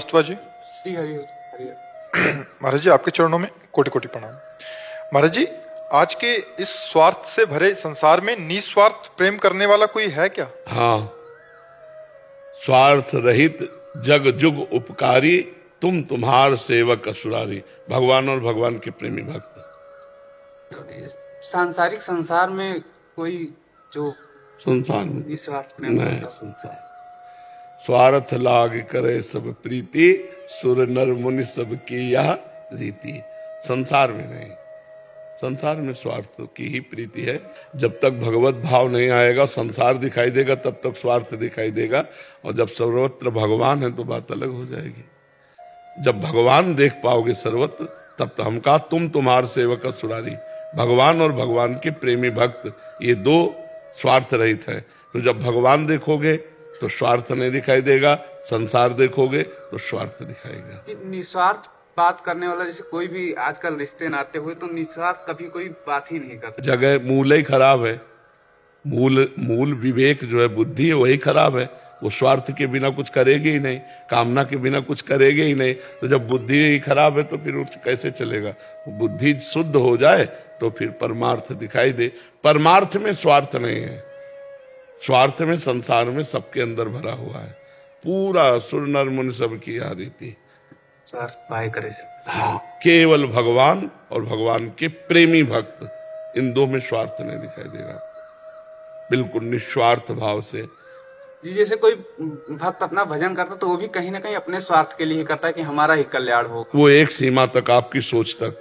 श्रीवास्तव जी। श्री हरि हरि। महाराज जी आपके चरणों में कोटि कोटि प्रणाम। महाराज जी, आज के इस स्वार्थ से भरे संसार में निस्वार्थ प्रेम करने वाला कोई है क्या? हाँ, स्वार्थ रहित जग जुग उपकारी, तुम तुम्हार सेवक असुरारी। भगवान और भगवान के प्रेमी भक्त। सांसारिक संसार में कोई जो संसार में निस्वार्थ प्रेम नहीं, करता। संसार स्वार्थ लाग करे सब प्रीति, सुर नर मुनि सब की यह रीति। संसार में नहीं, संसार में स्वार्थ की ही प्रीति है। जब तक भगवत भाव नहीं आएगा, संसार दिखाई देगा, तब तक स्वार्थ दिखाई देगा। और जब सर्वत्र भगवान है तो बात अलग हो जाएगी। जब भगवान देख पाओगे सर्वत्र, तब तो हम कहा तुम तुम्हार सेवक असुरारी। भगवान और भगवान के प्रेमी भक्त, ये दो स्वार्थ रहित है। तो जब भगवान देखोगे तो स्वार्थ नहीं दिखाई देगा, संसार देखोगे तो स्वार्थ दिखाएगा। निस्वार्थ बात करने वाला, जैसे कोई भी आजकल रिश्ते नाते हुए तो निस्वार्थ कभी कोई बात ही नहीं करता। जगह मूल ही खराब है। मूल विवेक जो है, बुद्धि है, वही खराब है। वो स्वार्थ के बिना कुछ करेगी ही नहीं, कामना के बिना कुछ करेगी ही नहीं। तो जब बुद्धि ही खराब है तो फिर कैसे चलेगा? बुद्धि शुद्ध हो जाए तो फिर परमार्थ दिखाई दे। परमार्थ में स्वार्थ नहीं है। स्वार्थ में संसार में सबके अंदर भरा हुआ है। पूरा सुर नर मुनि सब की यह रीति। स्वार्थ पाए करे से। हाँ, केवल भगवान और भगवान के प्रेमी भक्त, इन दो में स्वार्थ नहीं दिखाई देगा। बिल्कुल निस्वार्थ भाव से। जी, जैसे कोई भक्त अपना भजन करता तो वो भी कहीं ना कहीं अपने स्वार्थ के लिए करता है कि हमारा ही कल्याण हो। वो एक सीमा तक, आपकी सोच तक।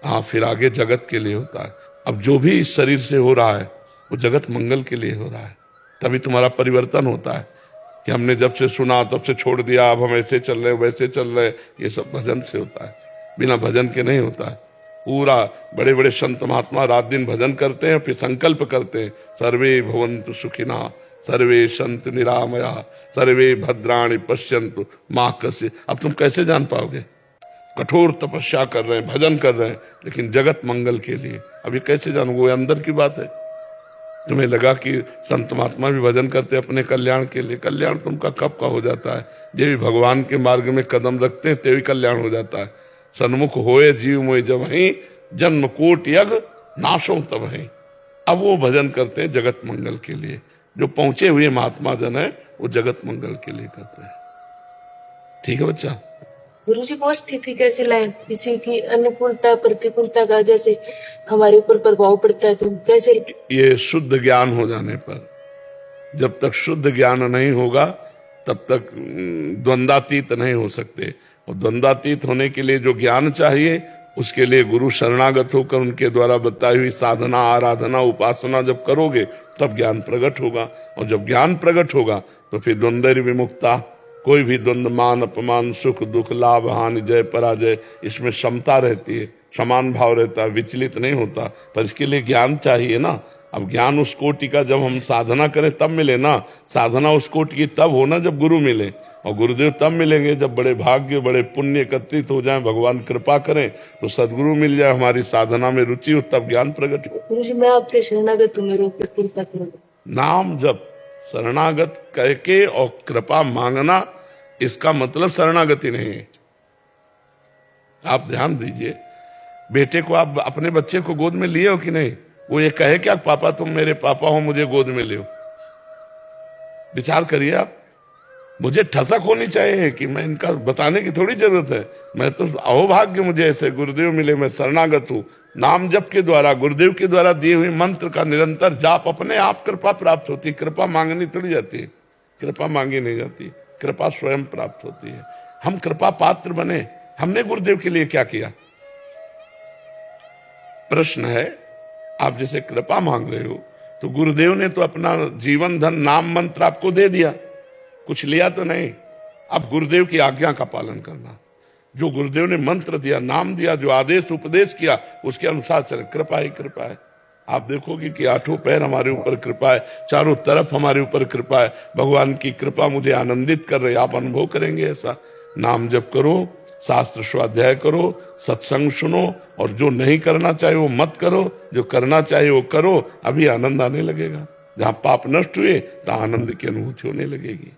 हाँ, फिर आगे जगत के लिए होता है। अब जो भी इस शरीर से हो रहा है वो जगत मंगल के लिए हो रहा है। तभी तुम्हारा परिवर्तन होता है कि हमने जब से सुना तब से छोड़ दिया, अब हम ऐसे चल रहे वैसे चल रहे। ये सब भजन से होता है, बिना भजन के नहीं होता है। पूरा बड़े बड़े संत महात्मा रात दिन भजन करते हैं, फिर संकल्प करते हैं, सर्वे भवन्तु सुखिना, सर्वे सन्तु निरामया, सर्वे भद्राणि पश्यन्तु माँ कस्य। अब तुम कैसे जान पाओगे? कठोर तपस्या कर रहे हैं, भजन कर रहे हैं, लेकिन जगत मंगल के लिए। अभी कैसे जानोगे? अंदर की बात है। तुम्हें लगा कि संत महात्मा भी भजन करते अपने कल्याण के लिए। कल्याण तुमका कब का हो जाता है? ये भी भगवान के मार्ग में कदम रखते हैं ते भी कल्याण हो जाता है। सन्मुख होए जीव मोय जब ही, जन्म कोट यज्ञ नाशों तब है। अब वो भजन करते हैं जगत मंगल के लिए। जो पहुंचे हुए महात्मा जन है वो जगत मंगल के लिए करते हैं। ठीक है बच्चा? गुरुजी, वो स्थिति कैसे लाए? किसी की अनुकूलता प्रतिकूलता का जैसे हमारे ऊपर प्रभाव पड़ता है तो कैसे? ये शुद्ध ज्ञान हो जाने पर। जब तक शुद्ध ज्ञान नहीं होगा तब तक द्वंद्वातीत नहीं हो सकते। और द्वंद्वातीत होने के लिए जो ज्ञान चाहिए, उसके लिए गुरु शरणागत होकर उनके द्वारा बताई हुई साधना, आराधना, उपासना जब करोगे तब ज्ञान प्रकट होगा। और जब ज्ञान प्रकट होगा तो फिर द्वंद्व विमुक्ता, कोई भी द्वंद्व, मान अपमान, सुख दुख, लाभ हानि, जय पराजय, इसमें समता रहती है, समान भाव रहता है, विचलित नहीं होता। पर इसके लिए ज्ञान चाहिए ना। अब ज्ञान उस कोटि का जब हम साधना करें तब मिले ना। साधना उस कोटि की तब होना जब गुरु मिले, और गुरुदेव तब मिलेंगे जब बड़े भाग्य, बड़े पुण्य एकत्रित हो जाएं, भगवान कृपा करें तो सदगुरु मिल जाए, हमारी साधना में रुचि हो, तब ज्ञान प्रकट हो। गुरुजी, मैं आपके शरणागत हूँ, मेरे ऊपर कृपा करो। नाम जब शरणागत करके और कृपा मांगना, इसका मतलब शरणागति नहीं है। आप ध्यान दीजिए, बेटे को आप अपने बच्चे को गोद में लिए हो कि नहीं? वो ये कहे क्या, पापा तुम मेरे पापा हो, मुझे गोद में ले। विचार करिए आप। मुझे ठसक होनी चाहिए कि मैं इनका बताने की थोड़ी जरूरत है। मैं तो अहोभाग्य मुझे ऐसे गुरुदेव मिले, मैं शरणागत हूँ। नाम जप के द्वारा, गुरुदेव के द्वारा दिए हुए मंत्र का निरंतर जाप, अपने आप कृपा प्राप्त होती है। कृपा मांगनी थोड़ी जाती है, कृपा मांगी नहीं जाती, कृपा स्वयं प्राप्त होती है। हम कृपा पात्र बने। हमने गुरुदेव के लिए क्या किया? प्रश्न है। आप जैसे कृपा मांग रहे हो तो गुरुदेव ने तो अपना जीवन धन, नाम मंत्र आपको दे दिया, कुछ लिया तो नहीं। अब गुरुदेव की आज्ञा का पालन करना। जो गुरुदेव ने मंत्र दिया, नाम दिया, जो आदेश उपदेश किया, उसके अनुसार चले। कृपा ही कृपा है। आप देखोगे कि आठों पैर हमारे ऊपर कृपा है, चारों तरफ हमारे ऊपर कृपा है। भगवान की कृपा मुझे आनंदित कर रही। आप अनुभव करेंगे ऐसा। नाम जप करो, शास्त्र स्वाध्याय करो, सत्संग सुनो, और जो नहीं करना चाहिए वो मत करो, जो करना चाहिए वो करो। अभी आनंद आने लगेगा। जहां पाप नष्ट हुए तहां आनंद की अनुभूति होने लगेगी।